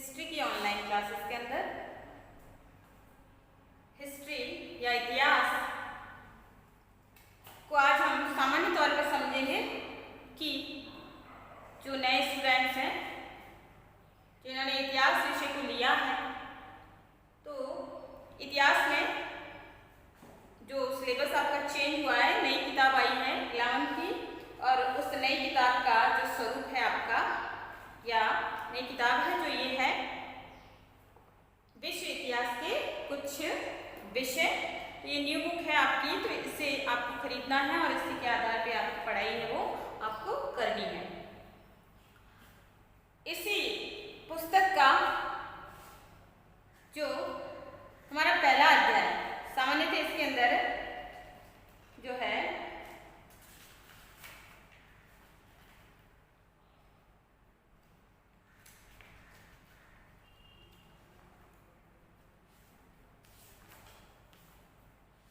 History की online classes के अंदर हिस्ट्री या इतिहास को आज हम सामान्य तौर पर समझेंगे कि जो नए स्टूडेंट्स हैं जिन्होंने इतिहास विषय को लिया है, तो इतिहास में जो सिलेबस आपका चेंज हुआ है, नई किताब आई है 11th की, और उस नई किताब का जो स्वरूप है आपका या नई किताब है जो ये है विश्व इतिहास के कुछ विषय। तो ये न्यू बुक है आपकी, तो इसे आपको खरीदना है और इसी के आधार पे आपकी पढ़ाई है वो आपको करनी है। इसी पुस्तक का जो हमारा पहला अध्याय सामान्यतः इसके अंदर जो है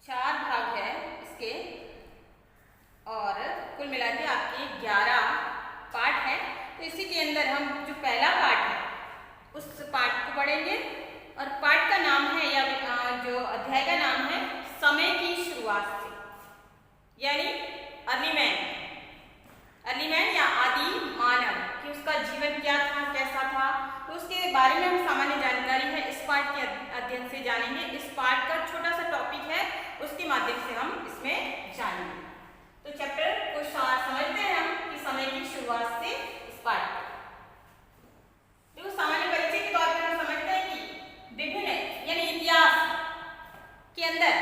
चार भाग है इसके, और कुल मिला के आपके 11 पार्ट है। तो इसी के अंदर हम जो पहला पार्ट है उस पार्ट को पढ़ेंगे, और पार्ट का नाम है या जो अध्याय का नाम है समय की शुरुआत से, यानी अर्ली मैन या आदि मानव कि उसका जीवन क्या था, कैसा था, तो उसके बारे में हम सामान्य जानकारी है इस पार्ट के अध्ययन से जानेंगे। इस पार्ट का छोटा सा टॉपिक है, उसके माध्यम से हम इसमें जानेंगे। तो चैप्टर को समझते हैं हम कि समय की शुरुआत से इस पार्ट देखो सामान्य परिचय के तौर पर हम समझते हैं कि विभिन्न यानी इतिहास के अंदर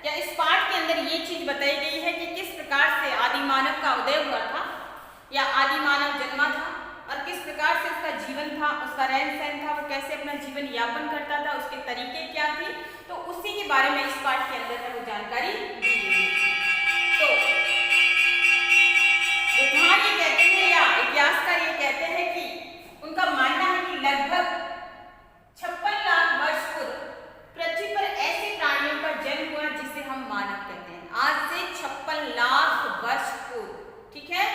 या इस पार्ट के अंदर ये चीज बताई गई है कि किस प्रकार से आदि मानव का उदय हुआ था या आदि मानव जन्मा था, और किस प्रकार से उसका जीवन था, उसका रहन सहन था, वो कैसे अपना जीवन यापन करता था, उसके तरीके क्या थे, तो उसी के बारे में इस पाठ के अंदर वो जानकारी दी गई है। तो विद्वान ये कहते हैं या इतिहासकार ये कहते हैं कि उनका मानना है कि लगभग 56 लाख वर्ष पूर्व पृथ्वी पर ऐसे प्राणियों का जन्म हुआ जिसे हम मानव कहते हैं। आज से 56 लाख वर्ष पूर्व, ठीक है,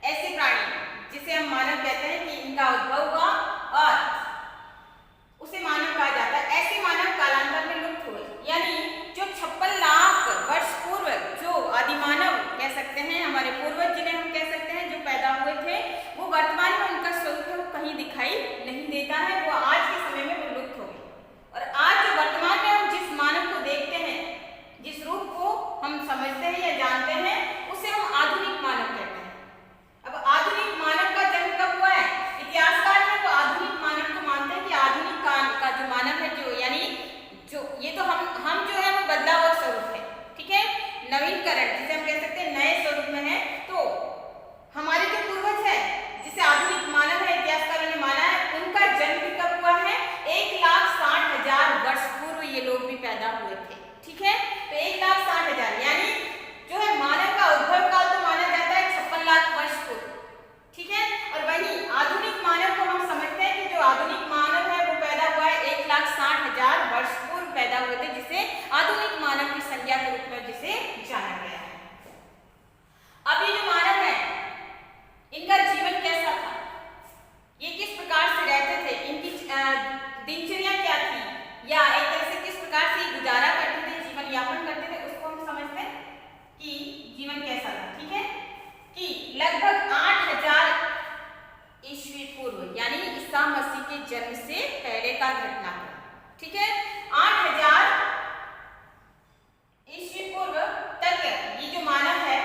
ऐसे प्राणी जिसे हम मानव कहते हैं कि इनका उद्भव हुआ और उसे मानव कहा जाता है। ऐसे मानव कालांतर में लुप्त हुए, यानी जो 56 लाख वर्ष पूर्व जो आदि मानव कह सकते हैं, हमारे पूर्वज जिन्हें हम कह सकते हैं, जो पैदा हुए थे, वो वर्तमान में उनका स्वरूप है वो कहीं दिखाई नहीं देता है, वो आज के समय में वो लुप्त हो गए। और आज जो वर्तमान में हम जिस मानव को देखते हैं, जिस रूप को हम समझते हैं या जानते हैं, उसे हम आधुनिक मानव कहते हैं। अब आधुनिक मानव का जन्म कब हुआ है? इतिहासकार है वो आधुनिक मानव को मानते हैं कि आधुनिक का जो मानव है, जो यानी जो ये तो हम जो है वो बदला हुआ स्वरूप है, ठीक है, नवीनकरण जिसे हम कह सकते हैं नए स्वरूप में है। तो हमारे जो पूर्वज है जिसे आधुनिक मानव है इतिहासकारों ने माना है, उनका जन्म भी कब हुआ है? 1,60,000 वर्ष पूर्व ये लोग भी पैदा हुए थे, ठीक है। तो 1,60,000 यानी जो है मानव का उद्भव काल तो माना जाता है 56 लाख वर्ष पूर्व, ठीक है। और वही आधुनिक मानव को हम समझते हैं कि जो आधुनिक मानव है वो पैदा हुआ है 1,60,000 वर्ष पूर्व पैदा हुए थे, जिसे आधुनिक मानव की संज्ञा के रूप में जिसे जाना गया है। अब ये जो मानव है इनका जीवन कैसा था, ये किस प्रकार से रहते थे, इनकी दिनचर्या क्या थी, या एक तरह से किस प्रकार से गुजारा करते थे, जीवन यापन करते थे, उसको हम समझते हैं कि जीवन कैसा था, ठीक है। कि लगभग 8,000 ईस्वी पूर्व यानी ईसा मसीह के जन्म से पहले का घटना है, ठीक है। 8,000 ईस्वी पूर्व तक ये जो मानव है,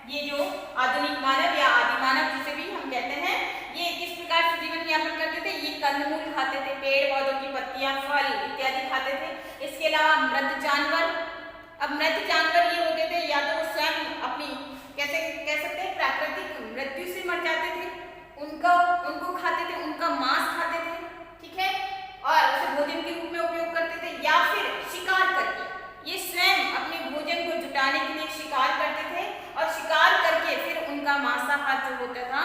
ये जो आधुनिक मानव या आदि मानव जिसे भी हम कहते हैं, ये किस प्रकार से जीवन यापन करते थे? ये कंदमूल खाते थे, पेड़ पौधों की पत्तियां, फल इत्यादि खाते थे। इसके अलावा मृत जानवर, अब मृत जानवर ये होते थे या तो वो स्वयं अपनी कैसे कह सकते हैं प्राकृतिक मृत्यु से मर जाते थे, उनको खाते थे, उनका मांस खाते थे, ठीक है, और उसे भोजन के रूप में उपयोग करते थे, या फिर शिकार करके ये स्वयं अपने भोजन को जुटाने के लिए शिकार करते थे, और शिकार करके फिर उनका मांसाहार जो होता था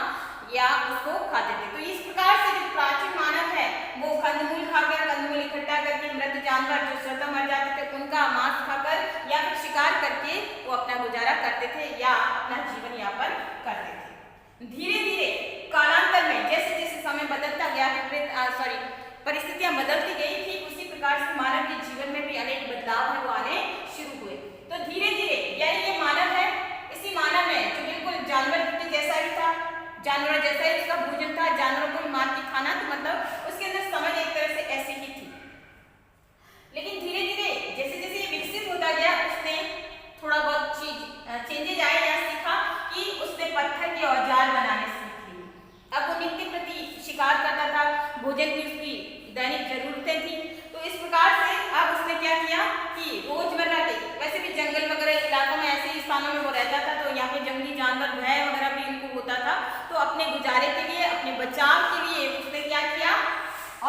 या उसको खाते थे। तो इस प्रकार से जो प्राचीन मानव है वो कंदमूल खाकर, कंदमूल इकट्ठा करके, मृत जानवर जो स्वतः मर जाते थे उनका मांस खाकर या फिर शिकार करके वो अपना गुजारा करते थे या अपना जीवन यापन करते थे। धीरे धीरे कालांतर में जैसे जैसे समय बदलता गया, परिस्थितियां बदलती गई थी, उसी प्रकार से मानव के जीवन में भी अनेक बदलाव है वो आने शुरू हुए। तो धीरे धीरे यानी ये मानव है, इसी मानव में जो बिल्कुल जानवर के जैसा ही था, जानवर जैसा ही उसका भोजन था, जानवरों को मार के खाना, तो मतलब उसके अंदर समझ एक तरह से ऐसी ही थी। लेकिन धीरे धीरे जैसे जैसे ये विकसित होता गया, उसने थोड़ा बहुत चेंजेज आए या सीखा कि उसने पत्थर के औजार बनाने सीख लिए। अब वो नित्य प्रति शिकार करता था, भोजन की उसकी दैनिक जरूरतें थी। तो इस प्रकार से अब उसने क्या किया कि रोजमर्रा के, वैसे भी जंगल वगैरह इलाकों में ऐसे ही स्थानों में वो रहता था, तो यहाँ पे जंगली जानवर भय वगैरह भी इनको होता था। तो अपने गुजारे के लिए, अपने बचाव के लिए उसने क्या किया,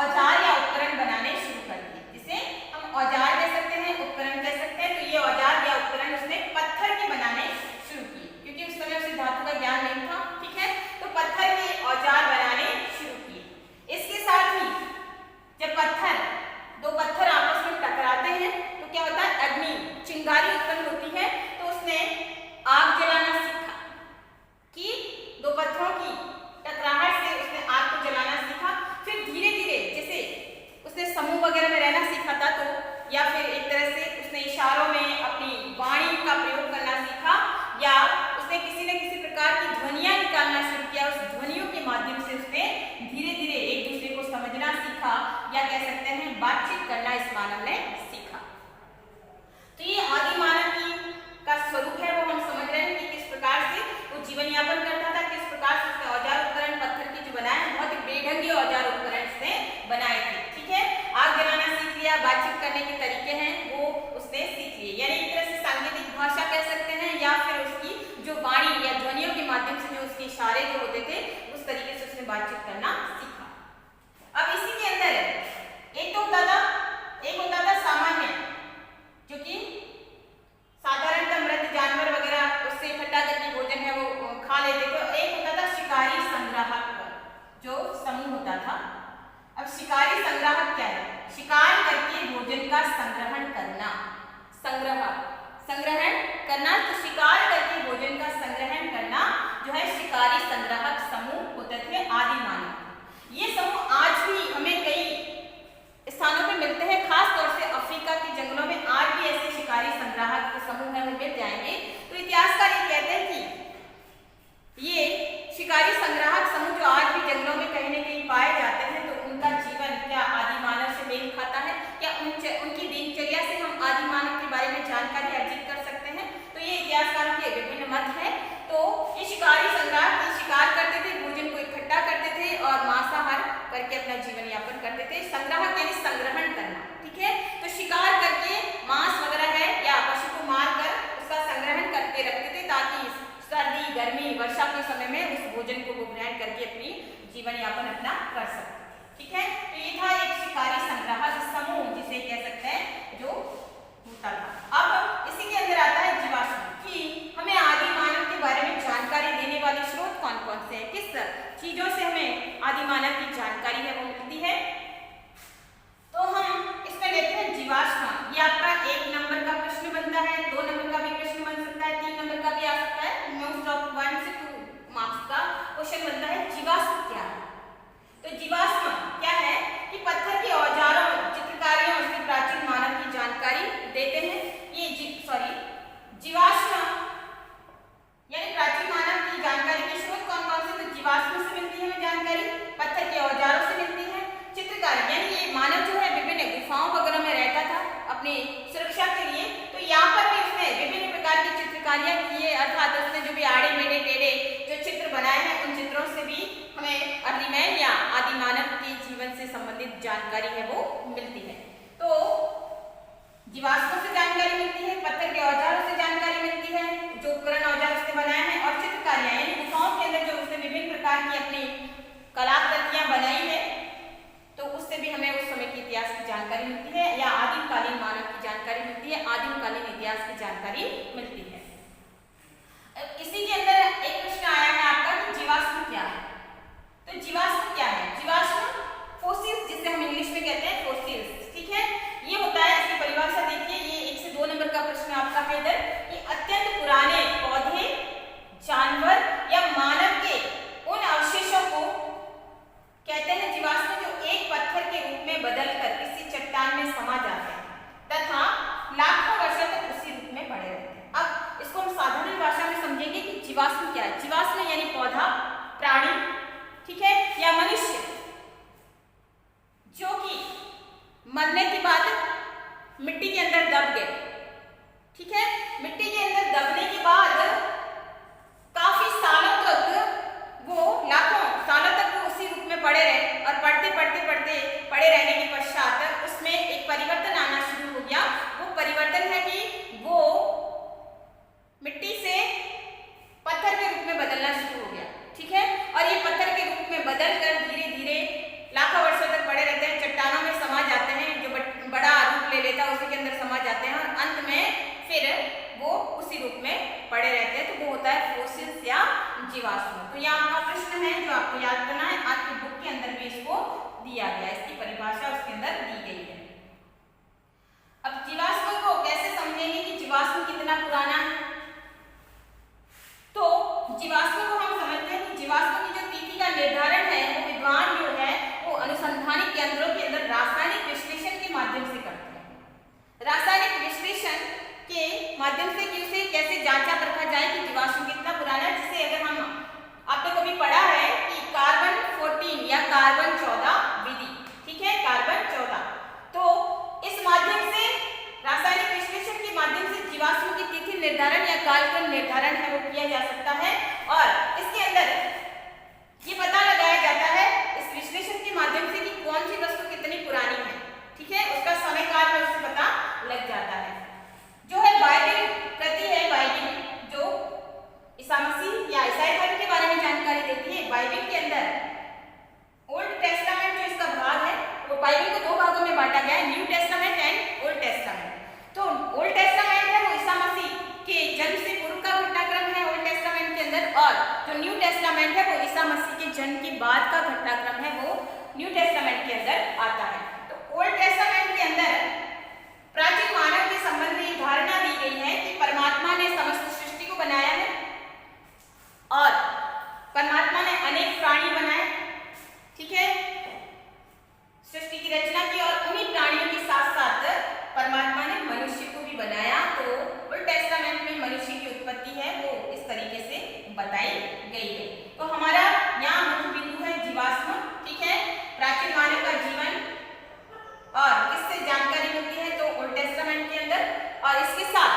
औजार या उपकरण बनाने शुरू कर दिए, जिसे हम औजार कह सकते हैं, उपकरण कह सकते हैं। तो ये औजार या उपकरण उसने पत्थर के बनाने शुरू किए, क्योंकि उस समय उसे धातु का ज्ञान नहीं था, ठीक है। तो पत्थर के औजार बनाने शुरू किए। इसके साथ ही जब दो पत्थर आपस में टकराते हैं तो क्या होता है, अग्नि, चिंगारी उत्पन्न होती है। तो उसने आग जलाना सीखा कि दो पत्थरों की टकराहट से उसने आग को जलाना सीखा। फिर धीरे धीरे जैसे उसने समूह वगैरह में रहना सीखा था, तो या फिर एक तरह से उसने इशारों में अपनी वाणी का प्रयोग करना सीखा, या उसने किसी न किसी प्रकार की ध्वनियां निकालना शुरू किया। उस ध्वनियों के माध्यम से उसने धीरे धीरे एक दूसरे को समझना सीखा, या कह सकते हैं बातचीत करना इस मानव ने सीखा। तो ये आदि मानव की का स्वरूप है, वो हम समझ रहे हैं कि किस प्रकार से वो जीवन यापन करता था, किस प्रकार से उसने औजार उपकरण पत्थर के जो बनाए हैं, बहुत ही बेढंगे औजार उपकरण उसने बनाए थे, ठीक है। आग जलाना सीख लिया, बातचीत करने के तरीके हैं वो उसने सीख लिए, यानी एक तरह से सांकेतिक भाषा कह सकते हैं, या फिर उसकी जो वाणी या ध्वनियों के माध्यम से जो उसके इशारे जो होते थे, उस तरीके से उसने बातचीत करना सीखा। अब इसी के अंदर एक होता था सामान्य, जो कि साधारणतः मृत जानवर वगैरह उससे इकट्ठा करके भोजन है वो खा लेते थे। और एक होता था शिकारी संग्राहक, जो समूह होता था। अब शिकारी संग्राहक क्या है, शिकार करके भोजन का संग्रहण करना, संग्रहण करना। तो शिकार करके भोजन का संग्रहण करना जो है शिकारी संग्राहक समूह होते थे आदि मानव। ये समूह आज भी हमें कई स्थानों पे मिलते हैं, खास तौर से अफ्रीका के जंगलों में आज भी ऐसे शिकारी संग्राहक समूह है वो मिल जाएंगे। तो इतिहासकार ये कहते हैं कि ये शिकारी संग्राहक समूह जो आज भी जंगलों में कहीं न कहीं पाए जाते हैं, तो उनका जीवन क्या आदि मानव से मेल खाता है, क्या उनकी दिनचर्या से हम आदि मानव के बारे में जानकारी अर्जित कर सकते हैं। तो ये इतिहासकारों के विभिन्न मत है। तो ये शिकारी संग्राहक शिकार करते थे, भोजन को इकट्ठा करते थे और मांसाहार करके अपना जीवन यापन करते थे। संग्राहक यानी संग्रहण करना, ठीक है। तो शिकार करके मांस वगैरह है या पशु को मारकर उसका संग्रहण करके रखते थे, ताकि सर्दी, गर्मी, वर्षा के समय में उस भोजन को वो ग्रहण करके अपनी जीवन यापन अपना कर सकते, ठीक है। तो ये था एक शिकारी संग्राहक समूह, जिसे कह सकते हैं जो होता था। अब इसी के अंदर आता है जीवाश्म, कि हमें आदि मानव के बारे में जानकारी देने वाले स्रोत कौन कौन से हैं, किस चीजों से हमें आदि मानव की जानकारी है वो मिलती है। तो हम इसमें लेते हैं जीवाश्म। ये आपका 1 नंबर का प्रश्न बनता है, 2 नंबर का भी प्रश्न बन सकता है, 3 नंबर का भी आ सकता है। मोस्ट ऑफ 1 से 2 मार्क्स का क्वेश्चन बनता है जीवाश्म क्या है। तो जीवाश्म क्या है कि पत्थर के औजारों, चित्रकारियों, उसके प्राचीन मानव की जानकारी देते हैं। ये जीवाश्म यानी प्राचीन मानव की जानकारी के स्रोत कौन कौन से, तो जीवाश्म से मिलती है हमें जानकारी, पत्थर के औजारों से मिलती है, चित्रकारी यानी ये मानव जो है विभिन्न गुफाओं वगैरह में रहता था अपनी सुरक्षा के लिए। तो यहाँ पर भी उसने विभिन्न प्रकार की चित्रकारियां की है, अर्थात उसने जो भी आड़े मेढ़े टेढ़े जो चित्र बनाए हैं, उन चित्रों से भी हमें अर्ली मैन या आदि मानव के जीवन से संबंधित जानकारी है वो मिलती है। तो जीवाश्मों से जानकारी मिलती है, पत्थर के औजारों से जानकारी मिलती है, जो उपकरण औजार उसने बनाए हैं, और चित्रकारियां यानी गुफाओं के अंदर जो उसने विभिन्न प्रकार की अपनी कलाकृतियां बनाई है, तो उससे भी हमें उस समय के इतिहास की जानकारी मिलती है, या आदिमकालीन मानव की जानकारी मिलती है, आदिमकालीन इतिहास की जानकारी मिलती है। इसी के अंदर एक प्रश्न आया है आपका कि जीवाश्म क्या है। तो जीवाश्म क्या है, जीवाश्म फोसिल्स, जिसे हम इंग्लिश में कहते हैं फोसिल्स, ठीक है। ये होता है, इसकी परिभाषा देखिए, ये 1 से 2 नंबर का प्रश्न आपका है इधर, कि अत्यंत पुराने पौधे, जानवर या मानव के उन अवशेषों को कहते हैं जीवाश्म, जो एक पत्थर के रूप में समा जाते हैं तथा लाखों वर्षों तक उसी रूप में पड़े रहते हैं। अब इसको हम साधारण भाषा में समझेंगे कि जीवाश्म क्या है। जीवाश्म यानी पौधा, प्राणी, ठीक है, या मनुष्य जो कि मरने के बाद मिट्टी के अंदर दब गए, ठीक है। मिट्टी के अंदर दबने के बाद काफी सालों तक वो, लाखों सालों तक वो उसी रूप में पड़े रहे और पढ़ते पढ़ते पढ़ते पड़े रहने के पश्चात उसमें एक परिवर्तन आना शुरू हो गया। वो परिवर्तन है कि वो मिट्टी से पत्थर के रूप में बदलना शुरू हो गया, ठीक है। और ये पत्थर के रूप में बदलकर धीरे धीरे लाखों वर्षों तक पड़े रहते हैं, चट्टानों में समा जाते हैं, जो बड़ा रूप ले लेता है उसी के अंदर समा जाते हैं और अंत में फिर वो उसी रूप में पड़े रहते हैं। तो वो होता है फोसिल्स या जीवाश्म। तो यहाँ आपका प्रश्न है जो आपको याद करना है, आपकी बुक के अंदर भी इसको दिया गया, इसकी परिभाषा उसके अंदर दी गई है। अब जीवाश्म को कैसे समझेंगे कि जीवाश्म कितना पुराना है। तो जीवाश्म को हम समझते हैं कि जीवाश्म की जो तिथि का निर्धारण है वो विद्वान जो है वो अनुसंधानिक केंद्रों के अंदर रासायनिक विश्लेषण के माध्यम से करते हैं। रासायनिक विश्लेषण के माध्यम से कि उसे कैसे जांचा परखा जाए कि जीवाश्म कितना पुराना है। जिसे अगर हम, आपने कभी पढ़ा है कि कार्बन 14 या कार्बन 14 विधि, ठीक है, कार्बन 14। तो इस माध्यम से, रासायनिक विश्लेषण के माध्यम से जीवाश्म की तिथि निर्धारण या कालक्रम निर्धारण है वो किया जा सकता है और इसके अंदर ये पता लगाया जाता है इस विश्लेषण के माध्यम से कि कौन सी वस्तु कितनी पुरानी है, ठीक है, उसका समय काल में उससे पता लग जाता है। जो है बाइबिल प्रति है, बाइबिल जो ईसा मसीह या ईसाई धर्म के बारे में जानकारी देती है। बाइबिल के अंदर ओल्ड टेस्टामेंट जो इसका भाग है वो बाइबिल को दो भागों में बांटा गया है, new testament and old testament. तो ओल्ड टेस्टामेंट है वो ईसा मसीह के जन्म से पूर्व का घटनाक्रम है ओल्ड टेस्टामेंट के अंदर, और जो न्यू टेस्टामेंट है वो ईसा मसीह के जन्म के बाद का घटनाक्रम है वो न्यू टेस्टामेंट के अंदर आता है। तो ओल्ड टेस्टामेंट के अंदर प्राचीन मानव के संबंध में धारणा दी गई है कि परमात्मा ने समस्त सृष्टि को बनाया है और परमात्मा ने अनेक प्राणी बनाए, ठीक है, सृष्टि की रचना की और उन्हीं प्राणियों के साथ साथ परमात्मा ने मनुष्य को भी बनाया। तो ओल्ड टेस्टामेंट में मनुष्य की उत्पत्ति है वो इस तरीके से बताई गई है। तो हमारा यहाँ मुख्य बिंदु है जीवाश्म, ठीक है, प्राचीन मानव का जीवन और किससे जानकारी मिलती है तो ओल्ड टेस्टामेंट के अंदर। और इसके साथ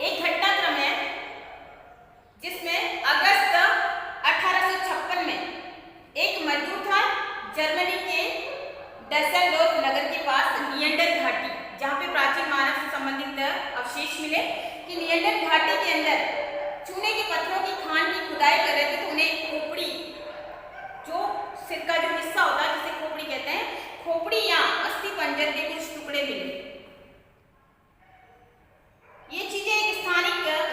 एक घटनाक्रम है जिसमें अगस्त 1856 में एक मजदूर था जर्मनी के डसेल्डोर्फ नगर के पास नियंडर घाटी, जहाँ पे प्राचीन मानव से संबंधित अवशेष मिले कि नियंडर घाटी के अंदर चूने के पत्थरों की खान की खुदाई कर रहे थे। तो उन्हें खोपड़ी, जो सिर का जो हिस्सा होता है जिसे खोपड़ी कहते हैं, खोपड़ी या अस्थि पंजर के कुछ टुकड़े मिले। ये चीजें एक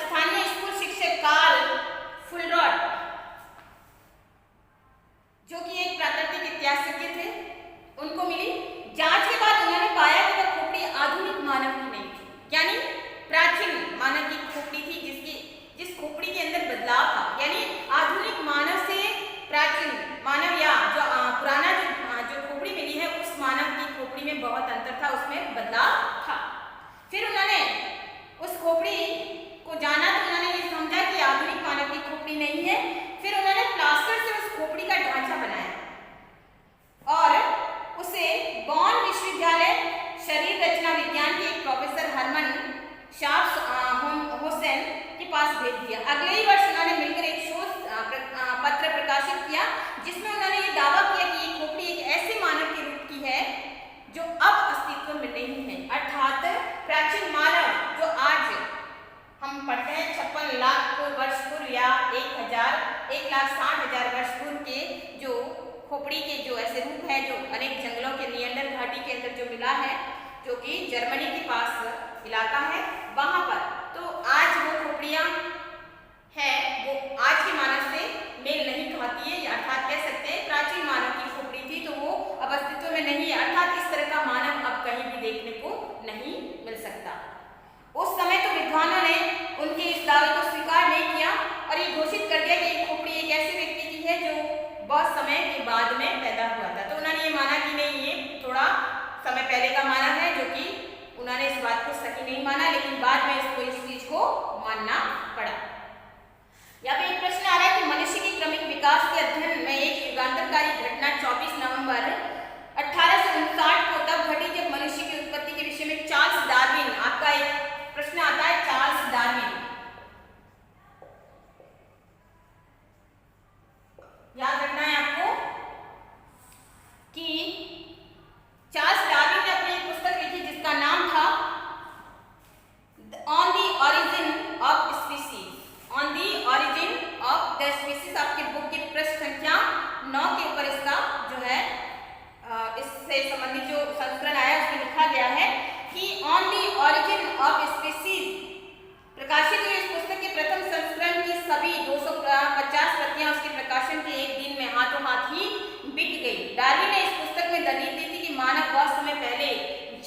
स्थानीय स्कूल शिक्षक कार्ल फुलरॉड, जो कि एक प्राकृतिक इतिहासज्ञ थे, उनको मिली। जांच के बाद उन्होंने पाया कि वह खोपड़ी आधुनिक मानव की नहीं थी, यानी प्राचीन मानव की खोपड़ी थी जिस खोपड़ी के अंदर बदलाव था, यानी आधुनिक मानव से प्राचीन मानव या जो पुराना जो खोपड़ी मिली है उस मानव की खोपड़ी में बहुत अंतर था, उसमें बदलाव था। फिर उन्होंने उस खोपड़ी को जाना तो उन्होंने ये समझा कि आधुनिक मानव की खोपड़ी नहीं है। फिर उन्होंने प्लास्टर से उस खोपड़ी का ढांचा बनाया और उसे बॉन विश्वविद्यालय शरीर रचना विज्ञान के एक प्रोफेसर हरमन शाफ्स हुसैन के पास भेज दिया। अगले ही वर्ष उन्होंने मिलकर एक शोध पत्र प्रकाशित किया जिसमें उन्होंने ये दावा किया कि ये खोपड़ी एक ऐसे मानव के रूप की है जो अब अस्तित्व में नहीं है, से संबंधित जो संस्करण आया उसमें लिखा गया है कि on the origin of species प्रकाशित हुई इस पुस्तक के प्रथम संस्करण की सभी 250 प्रतियां उसके प्रकाशन के एक दिन में हाथों हाथ ही बिक गई। डार्विन ने इस पुस्तक में दलील दी थी कि मानव बहुत समय पहले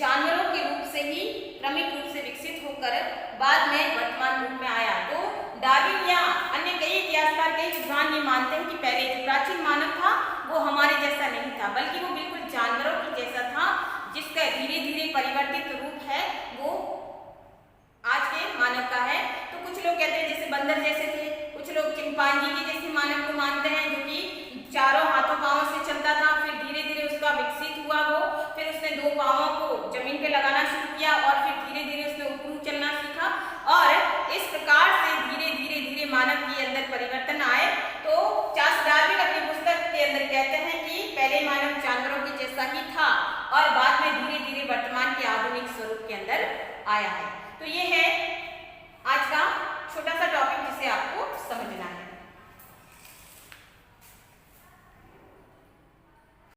जानवरों के रूप से ही क्रमिक रूप से विकसित होकर बाद में वर्तमान रूप में आया। तो डार्विन या अन्य कई इतिहासकार, कई विद्वान ये मानते हैं कि पहले जो प्राचीन मानव था वो हमारे जैसा नहीं था, बल्कि वो बिल्कुल जानवरों के जैसा था, जिसका धीरे धीरे परिवर्तित रूप है वो आज के मानव का है। तो कुछ लोग कहते हैं जैसे बंदर जैसे थे, कुछ लोग चिंपांजी के जैसे मानव को मानते हैं जो कि चारों हाथों पांवों से चलता था, फिर धीरे धीरे उसका विकसित हुआ वो, फिर उसने दो पांवों को जमीन पे लगाना शुरू किया और फिर धीरे धीरे उसने ऊपर चलना सीखा और इस प्रकार से धीरे धीरे धीरे मानव के अंदर परिवर्तन आए। तो चार्ल्स डार्विन अपनी पुस्तक के अंदर कहते हैं कि पहले मानव जानवरों के जैसा ही था और बाद में धीरे धीरे वर्तमान के आधुनिक स्वरूप के अंदर आया है।